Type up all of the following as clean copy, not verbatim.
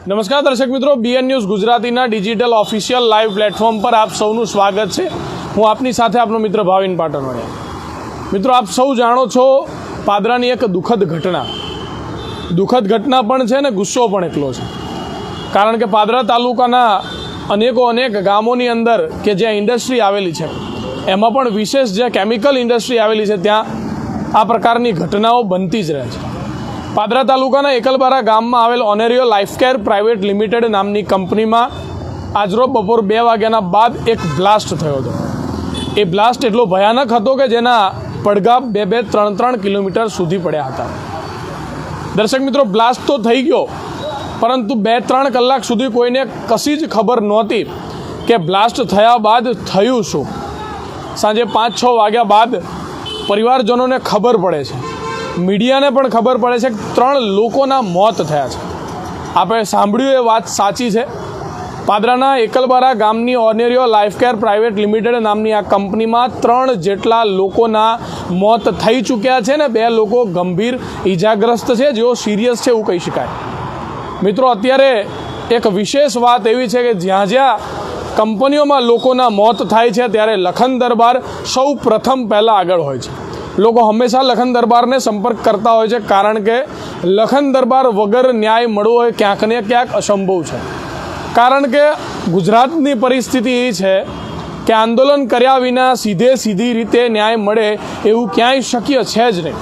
નમસ્કાર દર્શક મિત્રો, બીએન ન્યૂઝ ગુજરાતીના ડિજિટલ ઓફિશિયલ લાઈવ પ્લેટફોર્મ પર આપ સૌનું સ્વાગત છે। હું આપની સાથે આપનો મિત્ર ભાવિન પાટણવાડિયા। મિત્રો, આપ સૌ જાણો છો પાદરાની એક દુઃખદ ઘટના પણ છે ને ગુસ્સો પણ એટલો છે, કારણ કે પાદરા તાલુકાના અનેક ગામોની અંદર કે જ્યાં ઇન્ડસ્ટ્રી આવેલી છે એમાં પણ વિશેષ જ્યાં કેમિકલ ઇન્ડસ્ટ્રી આવેલી છે ત્યાં આ પ્રકારની ઘટનાઓ બનતી જ રહે છે। પાદરા તાલુકાના એકલબારા ગામમાં આવેલ ઓનેરિયો લાઈફકેર પ્રાઇવેટ લિમિટેડ નામની કંપનીમાં આજરોજ બપોર 2 વાગ્યાના બાદ એક બ્લાસ્ટ થયો હતો। એ બ્લાસ્ટ એટલો ભયાનક હતો કે જેના પડઘા 2-3 કિલોમીટર સુધી પડ્યા હતા। દર્શક મિત્રો, બ્લાસ્ટ તો થઈ ગયો, પરંતુ 2-3 કલાક સુધી કોઈને કશી જ ખબર નહોતી કે બ્લાસ્ટ થયા બાદ થયું શું। સાંજે 5-6 વાગ્યા બાદ પરિવારજનોને ખબર પડે છે, મીડિયાને પણ ખબર પડે છે કે 3 લોકોના મોત થયા છે। આપણે સાંભળ્યું એ વાત સાચી છે। પાદરાના એકલબારા ગામની ઓનેરિયો લાઈફકેર પ્રાઇવેટ લિમિટેડ નામની આ કંપનીમાં 3 જેટલા લોકોના મોત થઈ ચૂક્યા છે ને 2 લોકો ગંભીર ઈજાગ્રસ્ત છે, જેઓ સિરિયસ છે એવું કહી શકાય। મિત્રો, અત્યારે એક વિશેષ વાત એવી છે કે જ્યાં કંપનીઓમાં લોકોના મોત થાય છે ત્યારે લખન દરબાર સૌ પ્રથમ પહેલાં આગળ હોય છે। લોકો હંમેશા લખન દરબારને સંપર્ક કરતા હોય છે, કારણ કે લખન દરબાર વગર ન્યાય મળવો એ ક્યાંક ને ક્યાંક અસંભવ છે। કારણ કે ગુજરાતની પરિસ્થિતિ એ છે કે આંદોલન કર્યા વિના સીધી રીતે ન્યાય મળે એવું ક્યાંય શક્ય છે જ નહીં।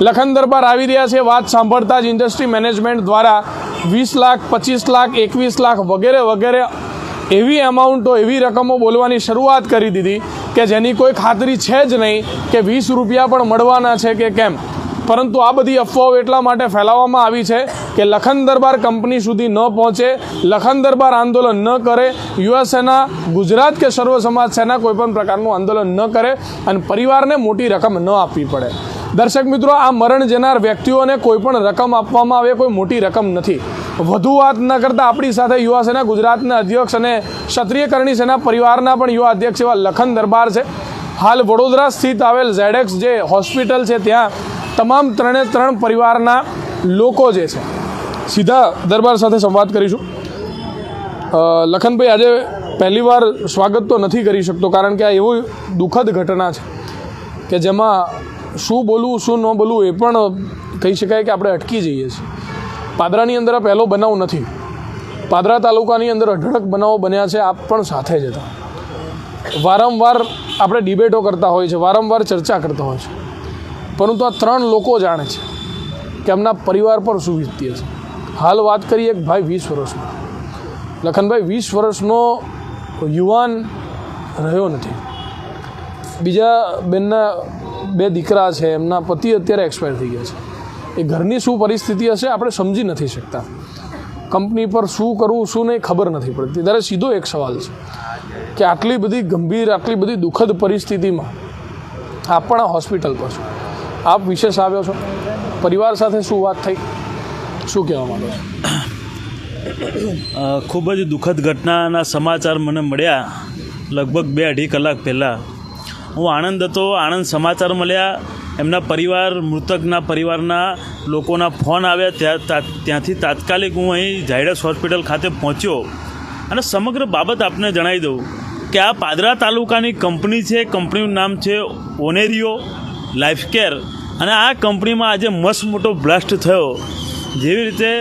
લખન દરબાર આવી રહ્યા છે, વાત સાંભળતા જ ઇન્ડસ્ટ્રી મેનેજમેન્ટ દ્વારા 20 લાખ, 25 લાખ, 21 લાખ વગેરે એવી અમાઉન્ટો, એવી રકમો બોલવાની શરૂઆત કરી દીધી કે જેની કોઈ ખાતરી છે જ નહીં કે 20 રૂપિયા પણ મળવાના છે કે કેમ। પરંતુ આ બધી અફવાઓ એટલા માટે ફેલાવવામાં આવી છે કે લખન દરબાર કંપની સુધી ન પહોંચે, લખન દરબાર આંદોલન ન કરે, યુવા સેના, ગુજરાત કે સર્વ સમાજ સેના કોઈપણ પ્રકારનું આંદોલન ન કરે અને પરિવારને મોટી રકમ ન આપવી પડે। દર્શક મિત્રો, આ મરણ જનાર વ્યક્તિઓને કોઈપણ રકમ આપવામાં આવે કોઈ મોટી રકમ નથી। વધુ વાત ન કરતાં આપણી સાથે યુવા સેના ગુજરાતના અધ્યક્ષ અને ક્ષત્રિય કરણી સેના પરિવારના પણ યુવા અધ્યક્ષ એવા લખન દરબાર છે। હાલ વડોદરા સ્થિત આવેલ ZX જે હોસ્પિટલ છે ત્યાં તમામ 3 પરિવારના લોકો જે છે સીધા દરબાર સાથે સંવાદ કરીશું। લખનભાઈ, આજે પહેલીવાર સ્વાગત તો નથી કરી શકતો, કારણ કે આ એવું દુઃખદ ઘટના છે કે જેમાં શું બોલવું શું ન બોલવું એ પણ કહી શકાય કે આપણે અટકી જઈએ છીએ। પાદરાની અંદર પહેલો બનાવ નથી, પાદરા તાલુકાની અંદર અઢળક બનાવો બન્યા છે, આપ પણ સાથે જ હતા। વારંવાર આપણે ડિબેટો કરતા હોય છે, વારંવાર ચર્ચા કરતા હોય છે, પરંતુ આ 3 લોકો જાણે છે કે એમના પરિવાર પર શું વીતતી હશે। હાલ વાત કરીએ એક ભાઈ 20 વર્ષનો, લખનભાઈ 20 વર્ષનો યુવાન રહ્યો નથી। બીજા બેનના 2 દીકરા છે, એમના પતિ અત્યારે એક્સપાયર થઈ ગયા છે। એ ઘરની શું પરિસ્થિતિ હશે આપણે સમજી નથી શકતા। કંપની પર શું કરવું શું નહીં ખબર નથી પડતી। ત્યારે સીધો એક સવાલ છે કે આટલી બધી ગંભીર, આટલી બધી દુઃખદ પરિસ્થિતિમાં આપ પણ આ હોસ્પિટલ પર છો, આપ વિશેષ આવ્યો છો, પરિવાર સાથે શું વાત થઈ, શું કહેવા માંગો છો? ખૂબ જ દુઃખદ ઘટનાના સમાચાર મને મળ્યા લગભગ 2-2.5 કલાક પહેલાં। હું આણંદ હતો, આણંદ સમાચાર મળ્યા, એમના પરિવાર, મૃતકના પરિવારના લોકોના ફોન આવ્યા, ત્યાંથી તાત્કાલિક હું અહીં ઝાયડસ હોસ્પિટલ ખાતે પહોંચ્યો અને સમગ્ર બાબત આપને જણાવી દઉં કે આ પાદરા તાલુકાની કંપની છે, કંપનીનું નામ છે ઓનેરિયો લાઈફકેર, અને આ કંપનીમાં આજે મસ્ત મોટો બ્લાસ્ટ થયો। જેવી રીતે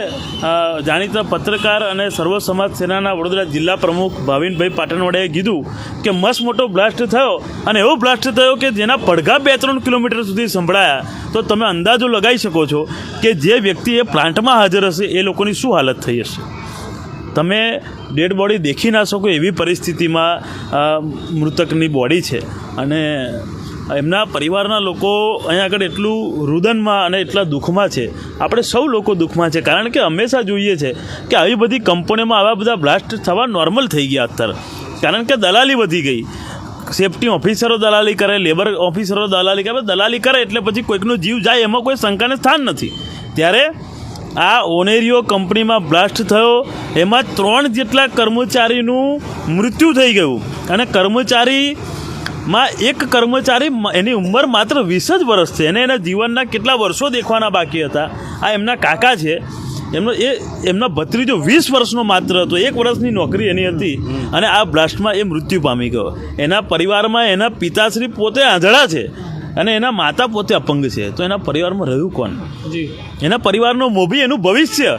જાણીતા પત્રકાર અને સર્વ સમાજ સેનાના વડોદરા જિલ્લા પ્રમુખ ભાવિનભાઈ પાટણવાડિયાએ કીધું કે મસ્ત મોટો બ્લાસ્ટ થયો, અને એવો બ્લાસ્ટ થયો કે જેના પડઘા 2-3 કિલોમીટર સુધી સંભળાયા। તો તમે અંદાજો લગાવી શકો છો કે જે વ્યક્તિ એ પ્લાન્ટમાં હાજર હશે એ લોકોની શું હાલત થઈ હશે। તમે ડેડ બોડી દેખી ના શકો એવી પરિસ્થિતિમાં મૃતકની બોડી છે, અને એમના પરિવારના લોકો અહીંયા આગળ એટલું રુદનમાં અને એટલા દુઃખમાં છે। આપણે સૌ લોકો દુઃખમાં છે, કારણ કે હંમેશા જોઈએ છે કે આવી બધી કંપનીઓમાં આવા બધા બ્લાસ્ટ થવા નોર્મલ થઈ ગયા અત્યારે, કારણ કે દલાલી વધી ગઈ। સેફ્ટી ઓફિસરો દલાલી કરે, લેબર ઓફિસરો દલાલી કરે, દલાલી કરે એટલે પછી કોઈકનો જીવ જાય એમાં કોઈ શંકાને સ્થાન નથી। ત્યારે આ ઓનેરિયો કંપનીમાં બ્લાસ્ટ થયો, એમાં 3 જેટલા કર્મચારીનું મૃત્યુ થઈ ગયું, અને કર્મચારી માં એક કર્મચારી એની ઉંમર માત્ર 20 જ વર્ષ છે અને એના જીવનના કેટલા વર્ષો દેખવાના બાકી હતા. આ એમના કાકા છે, એમનો ભત્રીજો 20 વર્ષનો માત્ર હતો, 1 વર્ષની નોકરી એની હતી અને આ બ્લાસ્ટમાં એ મૃત્યુ પામી ગયો. એના પરિવારમાં એના પિતાશ્રી પોતે આંધળા છે અને એના માતા પોતે અપંગ છે, તો એના પરિવારમાં રહ્યું કોણ? એના પરિવારનો મોભી એનું ભવિષ્ય.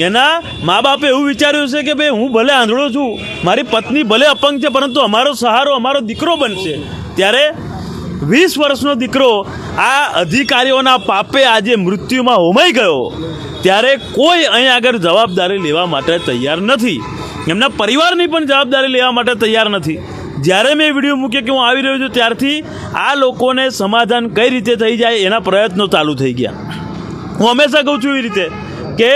એના મા બાપે એવું વિચાર્યું છે કે ભાઈ હું ભલે આંધળો છું, મારી પત્ની ભલે અપંગ છે, પરંતુ અમારો સહારો અમારો દીકરો બનશે. ત્યારે 20 વર્ષનો દીકરો આ અધિકારીઓના પાપે આજે મૃત્યુમાં હોમાઈ ગયો. ત્યારે કોઈ અહીં આગળ જવાબદારી લેવા માટે તૈયાર નથી, એમના પરિવારની પણ જવાબદારી લેવા માટે તૈયાર નથી. જ્યારે મેં વિડીયો મૂક્યો કે હું આવી રહ્યો છું ત્યારથી આ લોકોને સમાધાન કઈ રીતે થઈ જાય એના પ્રયત્નો ચાલુ થઈ ગયા. હું હંમેશા કહું છું એવી રીતે કે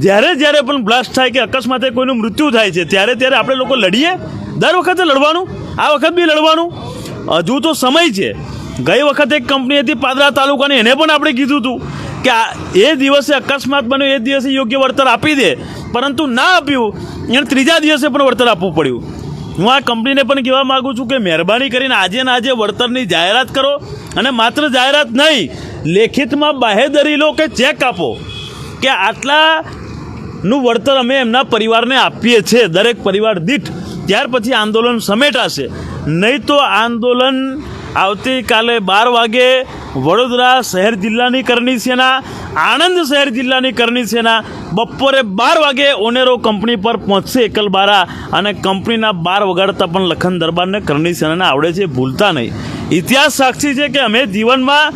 જ્યારે પણ બ્લાસ્ટ થાય કે અકસ્માતે કોઈનું મૃત્યુ થાય છે ત્યારે આપણે લોકો લડીએ. દર વખતે લડવાનું, આ વખત બી લડવાનું. હજુ તો સમય છે. ગઈ વખતે એક કંપની હતી પાદરા તાલુકાની, એને પણ આપણે કીધું હતું કે એ દિવસે અકસ્માત બન્યો એ દિવસે યોગ્ય વળતર આપી દે, પરંતુ ના આપ્યું. એને ત્રીજા દિવસે પણ વળતર આપવું પડ્યું. હું આ કંપનીને પણ કહેવા માગું છું કે મહેરબાની કરીને આજે ને આજે વળતરની જાહેરાત કરો અને માત્ર જાહેરાત નહીં, લેખિતમાં બાહેધરી લો કે ચેક આપો કે આટલાનું વળતર અમે એમના પરિવારને આપીએ છીએ, દરેક પરિવાર દીઠ. ત્યાર પછી આંદોલન સમેટાશે. નહીં તો આંદોલન આવતીકાલે 12 વાગે વડોદરા શહેર જિલ્લાની કરણી સેના, આણંદ શહેર જિલ્લાની કરણી સેના બપોરે 12 વાગે ઓનેરો કંપની પર પહોંચશે એકલબારા, અને કંપનીના 12 વગાડતા પણ લખન દરબારને કરણી સેનાને આવડે છે, ભૂલતા નહીં. ઇતિહાસ સાક્ષી છે કે અમે જીવનમાં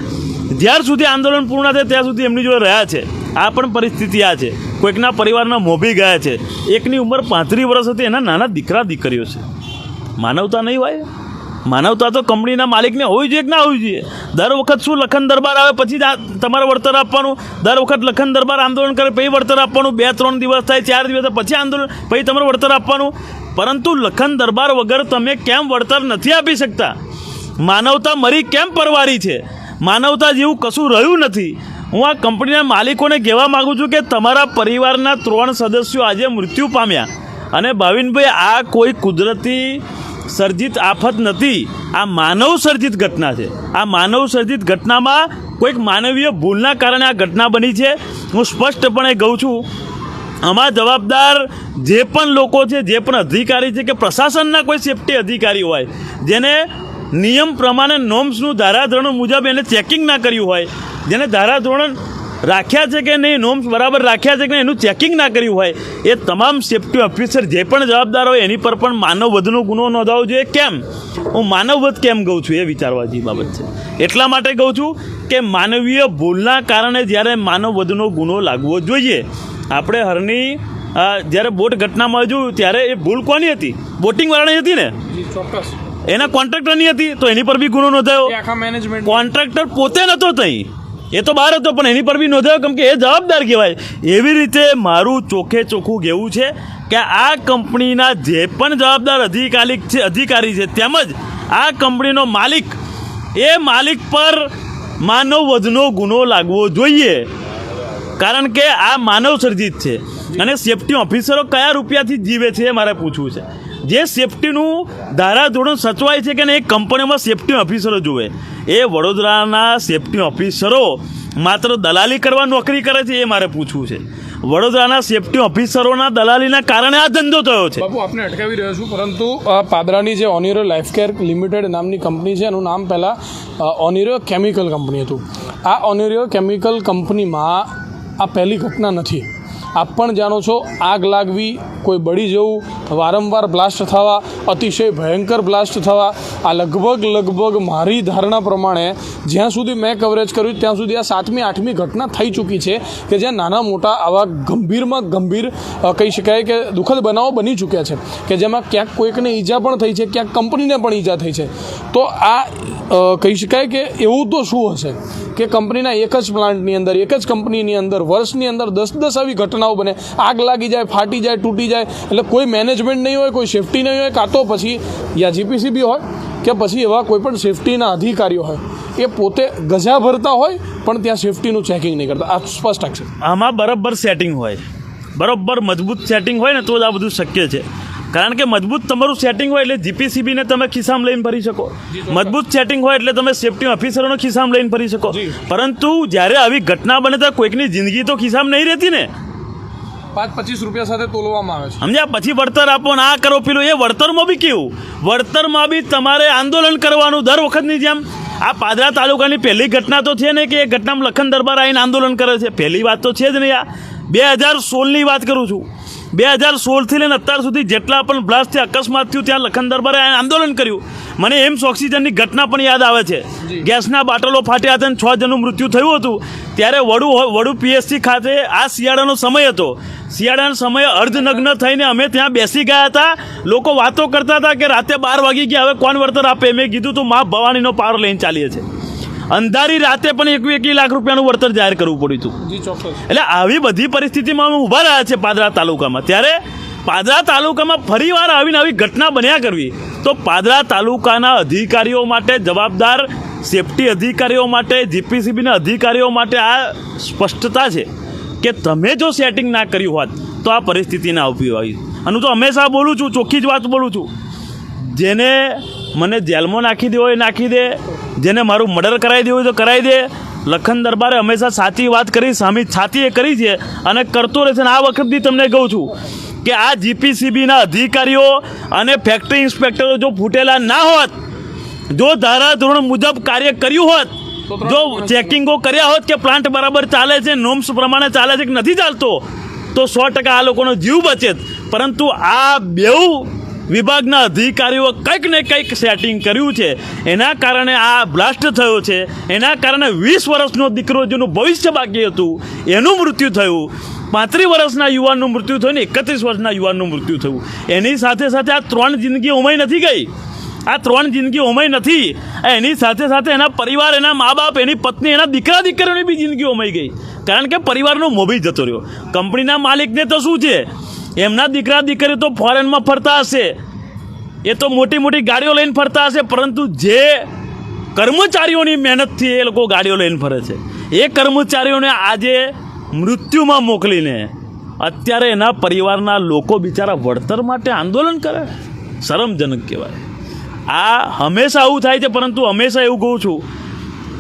જ્યાર સુધી આંદોલન પૂર્ણ થાય ત્યાં સુધી એમની જોડે રહ્યા છે. આ પણ પરિસ્થિતિ આ છે. કોઈકના પરિવારના મોભી ગયા છે, એકની ઉંમર 35 વર્ષ હતી, એના નાના દીકરા દીકરીઓ છે. માનવતા નહીં હોય? માનવતા તો કંપનીના માલિકને હોવી જોઈએ કે ના હોવી જોઈએ? દર વખત શું લખન દરબાર આવે પછી તમારે વળતર આપવાનું? દર વખત લખન દરબાર આંદોલન કરે પછી વળતર આપવાનું? 2-3 દિવસ થાય, 4 દિવસ પછી આંદોલન, પછી તમારે વળતર આપવાનું. પરંતુ લખન દરબાર વગર તમે કેમ વળતર નથી આપી શકતા? માનવતા મરી કેમ પરવારી છે? માનવતા જેવું કશું રહ્યું નથી. હું આ કંપનીના માલિકોને કહેવા માગું છું કે તમારા પરિવારના 3 સદસ્યો આજે મૃત્યુ પામ્યા. અને ભાવિનભાઈ, આ કોઈ કુદરતી સર્જિત આફત નથી, આ માનવ સર્જિત ઘટના છે. આ માનવ સર્જિત ઘટનામાં કોઈક માનવીય ભૂલના કારણે આ ઘટના બની છે. હું સ્પષ્ટપણે કહું છું, આમાં જવાબદાર જે પણ લોકો છે, જે પણ અધિકારી છે, કે પ્રશાસનના કોઈ સેફ્ટી અધિકારી હોય જેને નિયમ પ્રમાણે નોર્મ્સનું ધારાધોરણ મુજબ એને ચેકિંગ ના કર્યું હોય, જેને ધારાધોરણ રાખ્યા છે કે નહીં, નોર્મ્સ બરાબર રાખ્યા છે કે નહીં એનું ચેકિંગ ના કર્યું હોય, એ તમામ સેફ્ટી ઓફિસર જે પણ જવાબદાર હોય એની પર પણ માનવવધનો ગુનો નોંધાવવો જોઈએ. કેમ? હું માનવવધ કેમ કહું છું એ વિચારવા જેવી બાબત છે. એટલા માટે કહું છું કે માનવીય ભૂલના કારણે જ્યારે માનવવધનો ગુનો લાગવો જોઈએ. આપણે હરની જ્યારે બોટ ઘટનામાં જોયું ત્યારે એ ભૂલ કોની હતી? બોટિંગવાળાની હતી ને? ચોક્કસ. એના કોન્ટ્રાક્ટરની હતી, તો એની પર બી ગુનો નોંધાયો. કોન્ટ્રાક્ટર પોતે નહોતો ત્યાં, એ તો બહાર હતો, પણ એની પર બી નોંધાયો કેમ કે એ જવાબદાર કહેવાય. એવી રીતે મારું ચોખ્ખું કહેવું છે કે આ કંપનીના જે પણ જવાબદાર અધિકારી છે તેમજ આ કંપનીનો માલિક, એ માલિક પર માનવવધનો ગુનો લાગવો જોઈએ. કારણ કે આ માનવ સર્જિત છે. અને સેફ્ટી ઓફિસરો કયા રૂપિયાથી જીવે છે એ મારે પૂછવું છે. જે સેફ્ટીનું ધારાધોરણ સચવાય છે કે નહીં, એ કંપનીઓમાં સેફ્ટી ઓફિસરો જુએ. એ વડોદરાના સેફ્ટી ઓફિસરો માત્ર દલાલી કરવા નોકરી કરે છે એ મારે પૂછવું છે. વડોદરાના સેફ્ટી ઓફિસરોના દલાલીના કારણે આ ધંધો થયો છે. બાપુ, આપને અટકાવી રહ્યો છું, પરંતુ પાદરાની જે ઓનિરો લાઈફકેર લિમિટેડ નામની કંપની છે, એનું નામ પહેલાં ઓનિરો કેમિકલ કંપની હતું. આ ઓનિરો કેમિકલ કંપનીમાં આ પહેલી ઘટના નથી. આપ પણ જાણો છો, આગ લાગવી, કોઈ બળી જવું, વારંવાર બ્લાસ્ટ થવા, અતિશય ભયંકર બ્લાસ્ટ થવા, આ લગભગ મારી ધારણા પ્રમાણે જ્યાં સુધી મેં કવરેજ કર્યું ત્યાં સુધી આ 7મી 8મી ઘટના થઈ ચૂકી છે કે જ્યાં નાના મોટા આવા ગંભીર કહી શકાય કે દુઃખદ બનાવો બની ચૂક્યા છે કે જેમાં ક્યાંક કોઈકને ઈજા પણ થઈ છે, ક્યાંક કંપનીને પણ ઈજા થઈ છે. તો આ કહી શકાય કે એવું તો શું હશે કે કંપનીના એક જ પ્લાન્ટની અંદર, એક જ કંપનીની અંદર વર્ષની અંદર 10 આવી ઘટનાઓ બને, આગ લાગી જાય, ફાટી જાય, તૂટી જાય, એટલે કોઈ મેનેજમેન્ટ નહીં હોય, કોઈ સેફ્ટી નહીં હોય, કાં તો પછી યા જીપીસીબી હોય કે પછી એવા કોઈ પણ સેફ્ટીના અધિકારીઓ હોય એ પોતે ગજા ભરતા હોય પણ ત્યાં સેફ્ટીનું ચેકિંગ નહીં કરતા. આ સ્પષ્ટ છે. આમાં બરાબર સેટિંગ હોય, બરાબર મજબૂત સેટિંગ હોય ને તો જ આ બધું શક્ય છે. કારણ કે મજબૂત તમારું સેટિંગ હોય એટલે જીપીસીબીને તમે ખિસ્સામાં લઈને ફરી શકો, મજબૂત સેટિંગ હોય એટલે તમે સેફ્ટી ઓફિસરોનો ખિસ્સામાં લઈને ફરી શકો. પરંતુ જ્યારે આવી ઘટના બને તો કોઈકની જિંદગી તો ખિસ્સામાં નહીં રહેતી ને. 5-25 રૂપિયા સાથે તોલવામાં આવે છે. સમજ્યા? પછી વળતર આપો ને આ કરો પેલું. એ વળતરમાં બી કેવું, વળતરમાં બી તમારે આંદોલન કરવાનું દર વખતની જેમ. આ પાદરા તાલુકાની પહેલી ઘટના તો છે ને કે એ ઘટનામાં લખન દરબાર આવીને આંદોલન કરે છે. પહેલી વાત તો છે જ નહીં. આ 2016ની વાત કરું છું. 2016થી લઈને અત્યાર સુધી જેટલા પણ બ્લાસ્ટ થયા, અકસ્માત થયું, ત્યાં લખન દરબારે આંદોલન કર્યું. મને એમ્સ ઓક્સિજનની ઘટના પણ યાદ આવે છે. ગેસના બાટલો ફાટ્યા હતા અને 6 જણનું મૃત્યુ થયું હતું. ત્યારે વડુ પીએચસી ખાતે આ શિયાળાનો સમય હતો. શિયાળાના સમયે અર્ધનગ્ન થઈને અમે ત્યાં બેસી ગયા હતા. લોકો વાતો કરતા હતા કે રાતે 12 વાગી ગયા, હવે કોણ વળતર આપે. મેં કીધું તો મા ભવાનીનો પાવર લઈને ચાલીએ છે. અંધારી રાતે પણ 21 લાખ રૂપિયાનું વળતર જાહેર કરવું પડ્યું હતું. એટલે આવી બધી પરિસ્થિતિમાં અમે ઊભા રહ્યા છે પાદરા તાલુકામાં. ત્યારે પાદરા તાલુકામાં ફરીવાર આવીને આવી ઘટના બન્યા કરવી તો પાદરા તાલુકાના અધિકારીઓ માટે, જવાબદાર સેફટી અધિકારીઓ માટે, જીપીસીબીના અધિકારીઓ માટે આ સ્પષ્ટતા છે કે તમે જો સેટિંગ ના કર્યું હોત તો આ પરિસ્થિતિ ના ઊભી આવી. અને તો હંમેશા બોલું છું, ચોખ્ખી જ વાત બોલું છું, જેને મને જેલમાં નાખી દે હોય નાખી દે, જેને મારું મર્ડર કરાવી દેવું હોય તો કરાવી દે. લખન દરબારે હંમેશા સાચી વાત કરી, સામી છાતી એ કરી છે અને કરતો રહેશે. અને આ વખત બી તમને કહું છું કે આ જીપીસીબીના અધિકારીઓ અને ફેક્ટરી ઇન્સ્પેક્ટરો જો ફૂટેલા ના હોત, જો ધારાધોરણ મુજબ કાર્ય કર્યું હોત, જો ચેકિંગો કર્યા હોત કે પ્લાન્ટ બરાબર ચાલે છે, નોર્મ્સ પ્રમાણે ચાલે છે કે નથી ચાલતો, તો 100% આ લોકોનો જીવ બચે. પરંતુ આ બેઉ વિભાગના અધિકારીઓ કંઈક ને કંઈક સેટિંગ કર્યું છે. એના કારણે આ બ્લાસ્ટ થયો છે. એના કારણે 20 વર્ષનો દીકરો જેનું ભવિષ્ય બાકી હતું એનું મૃત્યુ થયું. 35 વર્ષના યુવાનનું મૃત્યુ થયું ને 31 વર્ષના યુવાનનું મૃત્યુ થયું. એની સાથે સાથે આ 3 જિંદગી ઉમાઈ નથી ગઈ. આ 3 જિંદગી ઉમાઈ નથી. એની સાથે સાથે એના પરિવાર, એના મા બાપ, એની પત્ની, એના દીકરા દીકરીઓની બી જિંદગી ઉમાઈ ગઈ. કારણ કે પરિવારનો મોભી જતો રહ્યો. કંપનીના માલિકને તો શું છે, એમના દીકરા દીકરીઓ તો ફોરેનમાં ફરતા હશે, એ તો મોટી મોટી ગાડીઓ લઈને ફરતા હશે, પરંતુ જે કર્મચારીઓની મહેનતથી એ લોકો ગાડીઓ લઈને ફરે છે, એ કર્મચારીઓને આજે મૃત્યુમાં મોકલીને અત્યારે એના પરિવારના લોકો બિચારા વળતર માટે આંદોલન કરે. શરમજનક કહેવાય. આ હંમેશા આવું થાય છે. પરંતુ હંમેશા એવું કહું છું,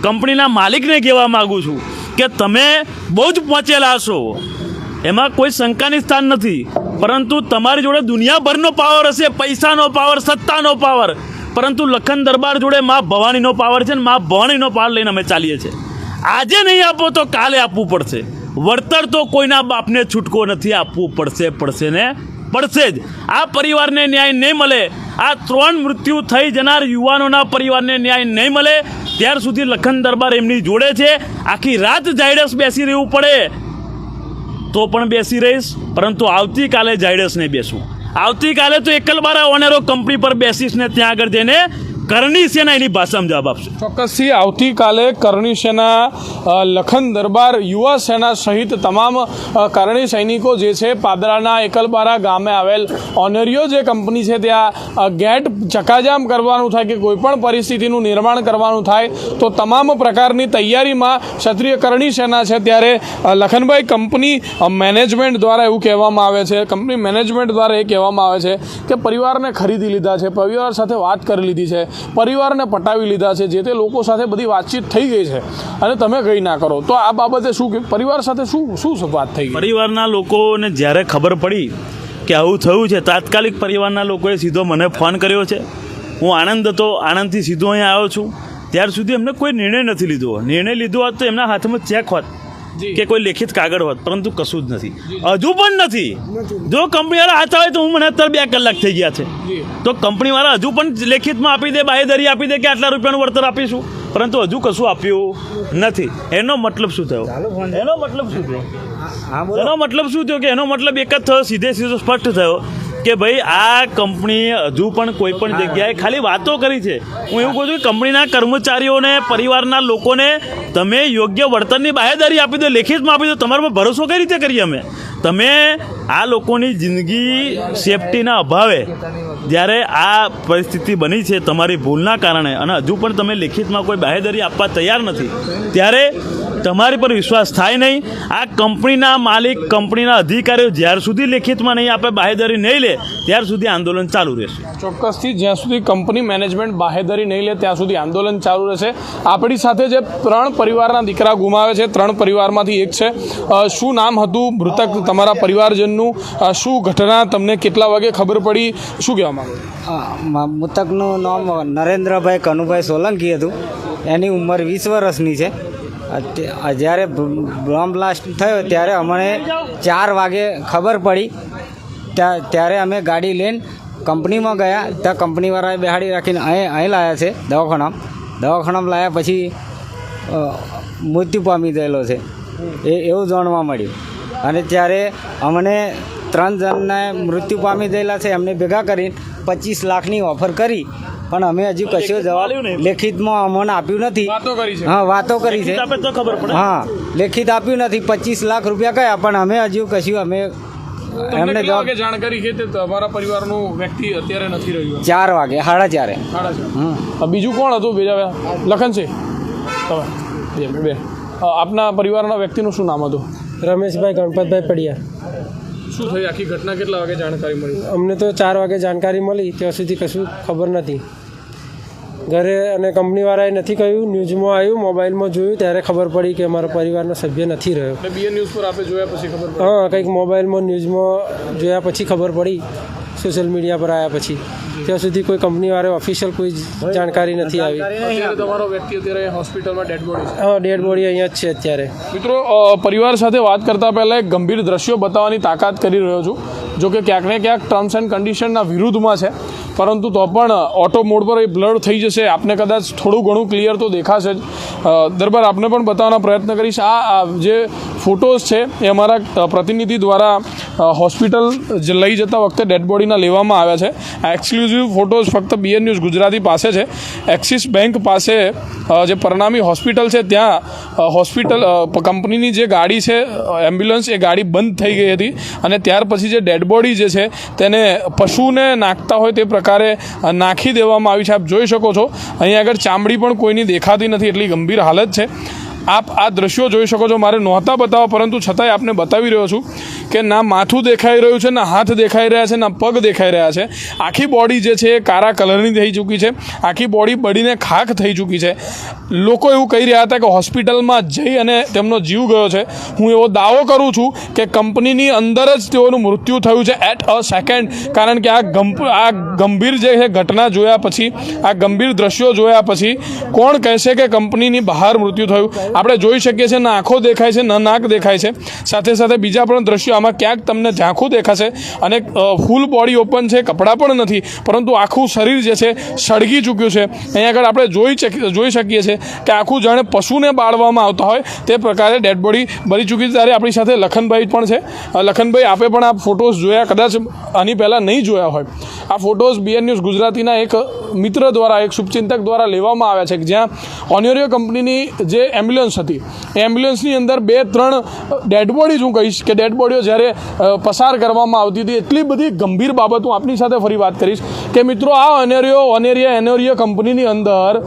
કંપનીના માલિકને કહેવા માગું છું કે તમે બહુ જ પહોંચેલા છો, એમાં કોઈ શંકાની સ્થાન નથી. પરંતુ તમારી જોડે દુનિયાભરનો પાવર હશે, પૈસાનો પાવર, સત્તાનો પાવર, પરંતુ લખન દરબાર જોડે મા ભવાનીનો પાવર છે ને મા ભવાનીનો પાવર લઈને અમે ચાલીએ છીએ. આજે નહીં આપો તો કાલે આપવું પડશે. વળતર તો કોઈના બાપને છૂટકો નથી, આપવું પડશે ને પડશે જ. આ પરિવારને ન્યાય નહીં મળે, આ 3 મૃત્યુ થઈ જનાર યુવાનોના પરિવારને ન્યાય નહીં મળે ત્યાર સુધી લખન દરબાર એમની જોડે છે. આખી રાત ઝાયડસ બેસી રહેવું પડે તો પણ બેસી રહીશ, પરંતુ આવતીકાલે ઝાયડસ નહીં બેસું. આવતીકાલે તો એકલબારા ઓનેરો કંપની પર બેસીશ ને ત્યાં આગળ જઈને કરણી સેના એની ભાષામાં જવાબ આપશે. ચોક્કસથી આવતીકાલે કરણી સેના, લખન દરબાર, યુવા સેના સહિત તમામ કરણી સૈનિકો જે છે પાદરાના એકલબારા ગામે આવેલ ઓનેરિયો જે કંપની છે ત્યાં ગેટ ચકાજામ કરવાનું થાય કે કોઈપણ પરિસ્થિતિનું નિર્માણ કરવાનું થાય તો તમામ પ્રકારની તૈયારીમાં ક્ષત્રિય કરણી સેના છે. ત્યારે લખનભાઈ, કંપની મેનેજમેન્ટ દ્વારા એવું કહેવામાં આવે છે, કંપની મેનેજમેન્ટ દ્વારા એ કહેવામાં આવે છે કે પરિવારને ખરીદી લીધા છે, પરિવાર સાથે વાત કરી લીધી છે, પરિવારને પટાવી લીધા છે, જે તે લોકો સાથે બધી વાતચીત થઈ ગઈ છે અને તમે કંઈ ના કરો. તો આ બાબતે શું કે પરિવાર સાથે શું વાત થઈ ગઈ? પરિવારના લોકોને જ્યારે ખબર પડી કે આવું થયું છે, તાત્કાલિક પરિવારના લોકોએ સીધો મને ફોન કર્યો છે. હું આણંદ હતો, આણંદથી સીધો અહીંયા આવ્યો છું. ત્યાર સુધી એમને કોઈ નિર્ણય નથી લીધો. નિર્ણય લીધો હોત તો એમના હાથમાં ચેક હોત કે કોઈ લેખિત કાગળ હોત, પરંતુ કશું જ નથી, હજુ પણ નથી. જો કંપનીવાળા હાથ આવે તો હું મને અત્યારે 2 કલાક થઈ ગયા છે, તો કંપનીવાળા હજુ પણ લેખિતમાં આપી દે, બાહેધરી આપી દે કે આટલા રૂપિયાનું વળતર આપીશું, પરંતુ હજુ કશું આપ્યું નથી. એનો મતલબ શું થયો? એનો મતલબ શું થયો કે એનો મતલબ એક જ થયો, સીધો સ્પષ્ટ થયો કે ભાઈ આ કંપની હજુ પણ કોઈ પણ જગ્યાએ ખાલી વાતો કરી છે. હું એવું કહું છું કે કંપનીના કર્મચારીઓને, પરિવારના લોકોને તમે યોગ્ય વળતરની બાહેધરી આપી દો, લેખિતમાં આપી દો. તમારા પર ભરોસો કઈ રીતે કરીએ અમે? તમે આ લોકોની જિંદગી સેફટીના અભાવે જ્યારે આ પરિસ્થિતિ બની છે તમારી ભૂલના કારણે, અને હજુ પણ તમે લેખિતમાં કોઈ બાહેધરી આપવા તૈયાર નથી, ત્યારે તમારી પર વિશ્વાસ થાય નહીં. આ કંપનીના માલિક, કંપનીના અધિકારીઓ જ્યાર સુધી લેખિતમાં નહીં આપે, બાહેધરી નહીં લે, ત્યાર સુધી આંદોલન ચાલુ રહેશે. ચોક્કસથી જ્યાં સુધી કંપની મેનેજમેન્ટ બાહેધરી નહીં લે ત્યાં સુધી આંદોલન ચાલુ રહેશે. આપણી સાથે જે 3 પરિવારના દીકરા ગુમાવે છે, 3 પરિવારમાંથી એક છે. શું નામ હતું મૃતક તમારા પરિવારજનનું? શું ઘટના તમને કેટલા વાગે ખબર પડી? શું કહેવા માંગો? મૃતકનું નામ નરેન્દ્રભાઈ કનુભાઈ સોલંકી હતું. એની ઉંમર 20 વર્ષની છે. જ્યારે બોમ્બ બ્લાસ્ટ થયો ત્યારે અમને 4 વાગે ખબર પડી. ત્યારે અમે ગાડી લઈને કંપનીમાં ગયા. ત્યાં કંપનીવાળાએ બેહાડી રાખીને અહીં લાવ્યા છે દવાખાનામાં લાવ્યા પછી મૃત્યુ પામી ગયેલો છે એવું જાણવા મળ્યું. અને ત્યારે અમને 3 જણને મૃત્યુ પામી ગયેલા છે એમને ભેગા કરીને 25 લાખની ઓફર કરી, પણ અમે હજુ કશો જવાબ લેખિતમાં અમને આપ્યું નથી. હા, વાતો કરી છે. હા, લેખિત આપ્યું નથી. 25 લાખ રૂપિયા કયા, પણ અમે હજુ કશું અમે એમને જાણકારી છે તમારા પરિવારનું વ્યક્તિ અત્યારે નથી રહ્યું? 4 વાગે, 4:30. બીજું કોણ હતું? બીજા લખન છે તમે બે. આપના પરિવારના વ્યક્તિનું શું નામ હતું? રમેશભાઈ ગણપતભાઈ પડિયા. શું થઈ આખી ઘટના? કેટલા વાગે જાણકારી મળી? અમને તો 4 વાગે જાણકારી મળી, ત્યાં સુધી કશું ખબર નથી. ઘરે અને કંપનીવાળાએ નથી કહ્યું, ન્યૂઝમાં આવ્યું, મોબાઈલમાં જોયું ત્યારે ખબર પડી કે અમારા પરિવારનો સભ્ય નથી રહ્યો. બીએ ન્યૂઝ પર આપે જોયા પછી ખબર પડી? હા, કંઈક મોબાઈલમાં ન્યૂઝમાં જોયા પછી ખબર પડી, સોશિયલ મીડિયા પર આવ્યા પછી. ત્યાં સુધી કોઈ કંપનીવાળા ઓફિશિયલ કોઈ જાણકારી નથી આવી. તમારો વ્યક્તિ અત્યારે હોસ્પિટલમાં ડેડ બોડી છે? હા, ડેડ બોડી અહીંયા જ છે અત્યારે. મિત્રો, પરિવાર સાથે વાત કરતાં પહેલાં એક ગંભીર દ્રશ્યો બતાવવાની તાકાત કરી રહ્યો છું. જો કે ક્યાંક ને ક્યાંક ટર્મ્સ એન્ડ કન્ડિશનના વિરુદ્ધમાં છે, પરંતુ તો પણ ઓટો મોડ પર એ બ્લડ થઈ જશે. આપને કદાચ થોડું ઘણું ક્લિયર તો દેખાશે જ. દરબાર આપને પણ બતાવવાનો પ્રયત્ન કરીશ. આ જે ફોટોઝ છે એ અમારા પ્રતિનિધિ દ્વારા હોસ્પિટલ લઈ જતા વખતે ડેડ બોડીના લેવામાં આવ્યા છે. આ એક્સક્લુઝિવ ફોટોઝ ફક્ત બીએન ન્યૂઝ ગુજરાતી પાસે છે. એક્સિસ બેંક પાસે જે પરનામી હોસ્પિટલ છે ત્યાં હોસ્પિટલ કંપનીની જે ગાડી છે એમ્બ્યુલન્સ, એ ગાડી બંધ થઈ ગઈ હતી અને ત્યાર પછી જે ડેડ બોડી જે છે તેને પશુને નાખતા હોય તે પ્રકારે નાખી દેવામાં આવી છે. આપ જોઈ શકો છો અહીંયા આગળ ચામડી પણ કોઈની દેખાતી નથી, એટલી ગંભીર હાલત છે. આપ આ દ્રશ્યો જોઈ શકો છો. મારે નહોતા બતાવવા, પરંતુ છતાંય આપને બતાવી રહ્યો છું કે ના માથું દેખાઈ રહ્યું છે, ના હાથ દેખાઈ રહ્યા છે, ના પગ દેખાઈ રહ્યા છે. આખી બોડી જે છે એ કાળા કલરની થઈ ચૂકી છે. આખી બોડી બળીને ખાખ થઈ ચૂકી છે. લોકો એવું કહી રહ્યા હતા કે હોસ્પિટલમાં જઈ અને તેમનો જીવ ગયો છે. હું એવો દાવો કરું છું કે કંપનીની અંદર જ તેઓનું મૃત્યુ થયું છે એટ અ સેકન્ડ. કારણ કે આ ગંભીર જે છે ઘટના જોયા પછી, આ ગંભીર દ્રશ્યો જોયા પછી કોણ કહેશે કે કંપનીની બહાર મૃત્યુ થયું? આપણે જોઈ શકીએ છીએ, ના આંખો દેખાય છે, ના નાક દેખાય છે. સાથે સાથે બીજા પણ દ્રશ્યો, આમાં ક્યાંક તમને ઝાંખું દેખાશે અને ફૂલ બોડી ઓપન છે, કપડાં પણ નથી, પરંતુ આખું શરીર જે છે સળગી ચૂક્યું છે. અહીંયા આગળ આપણે જોઈ શકીએ છીએ કે આખું જાણે પશુને બાળવામાં આવતા હોય તે પ્રકારે ડેડ બોડી બળી ચૂકી છે. ત્યારે આપણી સાથે લખનભાઈ પણ છે. લખનભાઈ, આપે પણ આ ફોટોઝ જોયા, કદાચ આની પહેલાં નહીં જોયા હોય. આ ફોટોઝ બીએન ન્યૂઝ ગુજરાતીના એક મિત્ર દ્વારા, એક શુભચિંતક દ્વારા લેવામાં આવ્યા છે, જ્યાં ઓનિયરિયો કંપનીની જે એમ્બ્યુલન્સ હતી એ એમ્બ્યુલન્સની અંદર 2-3 ડેડ બોડીઝ, હું કહીશ કે ડેડ બોડીઓ જ્યારે પસાર કરવામાં આવતી હતી. એટલી બધી ગંભીર બાબત હું આપની સાથે ફરી વાત કરીશ કે મિત્રો, આ ઓનિયરિયો કંપનીની અંદર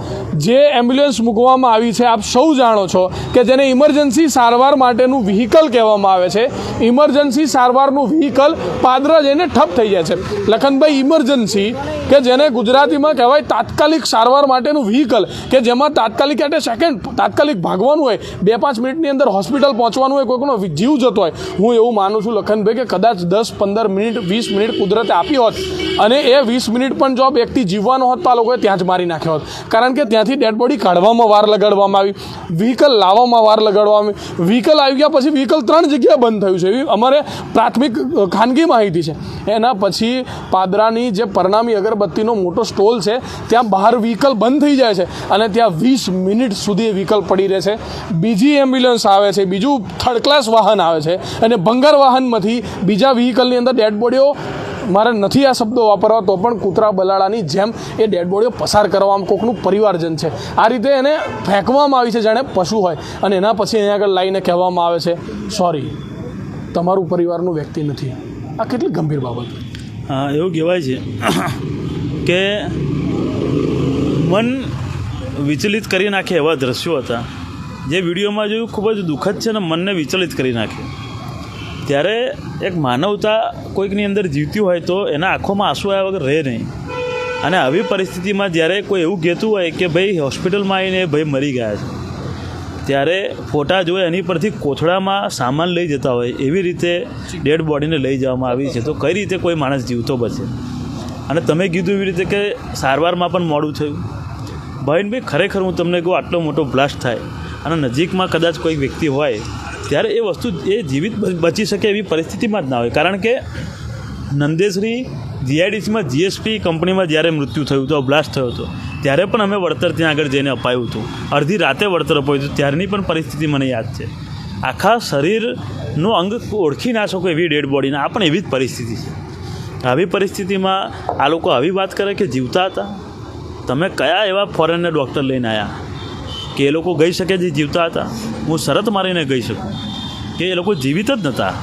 જે એમ્બ્યુલન્સ મૂકવામાં આવી છે, આપ સૌ જાણો છો કે જેને ઇમરજન્સી સારવાર માટેનું વ્હીકલ કહેવામાં આવે છે. ઇમરજન્સી સારવારનું વ્હીકલ પાદરા જઈને ઠપ થઈ જાય છે. લખનભાઈ, ઇમરજન્સી કે જેને ગુજરાતીમાં કહેવાય તાત્કાલિક સારવાર માટેનું વ્હીકલ, કે જેમાં તાત્કાલિક એટ એ સેકન્ડ તાત્કાલિક ભાગવાનું હોય, 2-5 મિનિટની અંદર હોસ્પિટલ પહોંચવાનું હોય, કોઈનો જીવ જતો હોય. હું એવું માનું છું લખનભાઈ કે કદાચ 10-15 મિનિટ 20 મિનિટ કુદરતે આપી હોત અને એ 20 મિનિટ પણ જો વ્યક્તિ જીવવાનો હોત તો આ લોકોએ ત્યાં જ મારી નાખ્યો હોત. કારણ કે ત્યાંથી ડેડ બોડી કાઢવામાં વાર લગાડવામાં આવી, વ્હીકલ લાવવામાં વાર લગાડવામાં આવી. વ્હીકલ આવી ગયા પછી વ્હીકલ 3 જગ્યાએ બંધ થયું છે એવી અમારે પ્રાથમિક ખાનગી માહિતી છે. એના પછી પાદરાની જે પરનામી અગરબત્તીનો મોટો સ્ટોલ છે ત્યાં બહાર વ્હીકલ બંધ થઈ જાય છે અને ત્યાં 20 મિનિટ સુધી વ્હીકલ પડી રહે છે. બીજી એમ્બ્યુલન્સ આવે છે, બીજું 3rd ક્લાસ વાહન આવે છે અને ભંગાર વાહનમાંથી બીજા વ્હીકલની અંદર ડેડ બોડીઓ, મારે નથી આ શબ્દો વાપરવા તો પણ કૂતરા બલાડાની જેમ એ ડેડ બોડીઓ પસાર કરવામાં કોઈકનું પરિવારજન છે. આ રીતે એને ફેંકવામાં આવી છે જાણે પશુ હોય અને એના પછી અહીંયા આગળ લાવીને કહેવામાં આવે છે સોરી, તમારું પરિવારનું વ્યક્તિ નથી. આ કેટલી ગંભીર બાબત. એવું કહેવાય છે કે મન વિચલિત કરી નાખે એવા દ્રશ્યો હતા જે વિડીયોમાં જોયું ખૂબ જ દુઃખદ છે ને મનને વિચલિત કરી નાખે. ત્યારે એક માનવતા કોઈકની અંદર જીવતી હોય તો એના આંખોમાં આંસુ આવ્યા વગર રહે નહીં. અને આવી પરિસ્થિતિમાં જ્યારે કોઈ એવું કહેતું હોય કે ભાઈ હોસ્પિટલમાં આવીને ભાઈ મરી ગયા છે, ત્યારે ફોટા જોઈ એની પરથી કોથળામાં સામાન લઈ જતા હોય એવી રીતે ડેડ બોડીને લઈ જવામાં આવી છે, તો કઈ રીતે કોઈ માણસ જીવતો બચે? અને તમે કીધું એવી રીતે કે સારવારમાં પણ મોડું થયું. ભાઈ ખરેખર હું તમને કહું, આટલો મોટો બ્લાસ્ટ થાય અને નજીકમાં કદાચ કોઈ વ્યક્તિ હોય ત્યારે એ વસ્તુ એ જીવિત બચી શકે એવી પરિસ્થિતિમાં જ ના હોય. કારણ કે નંદેશ્રી જીઆઈડીસીમાં જીએસપી કંપનીમાં જ્યારે મૃત્યુ થયું હતું, બ્લાસ્ટ થયો હતો, ત્યારે પણ અમે વળતર ત્યાં આગળ જઈને અપાયું હતું. અડધી રાતે વળતર અપાયું હતું. ત્યારની પણ પરિસ્થિતિ મને યાદ છે. આખા શરીરનું અંગ ઓળખી ના શકો એવી ડેડ બોડીને આ પણ એવી જ પરિસ્થિતિ છે. આવી પરિસ્થિતિમાં આ લોકો આવી વાત કરે કે જીવતા હતા. તમે કયા એવા ફોરેનના ડૉક્ટર લઈને આવ્યા કે એ લોકો ગઈ શકે જે જીવતા હતા? હું શરત મારીને ગઈ શકું કે એ લોકો જીવિત જ નહોતા.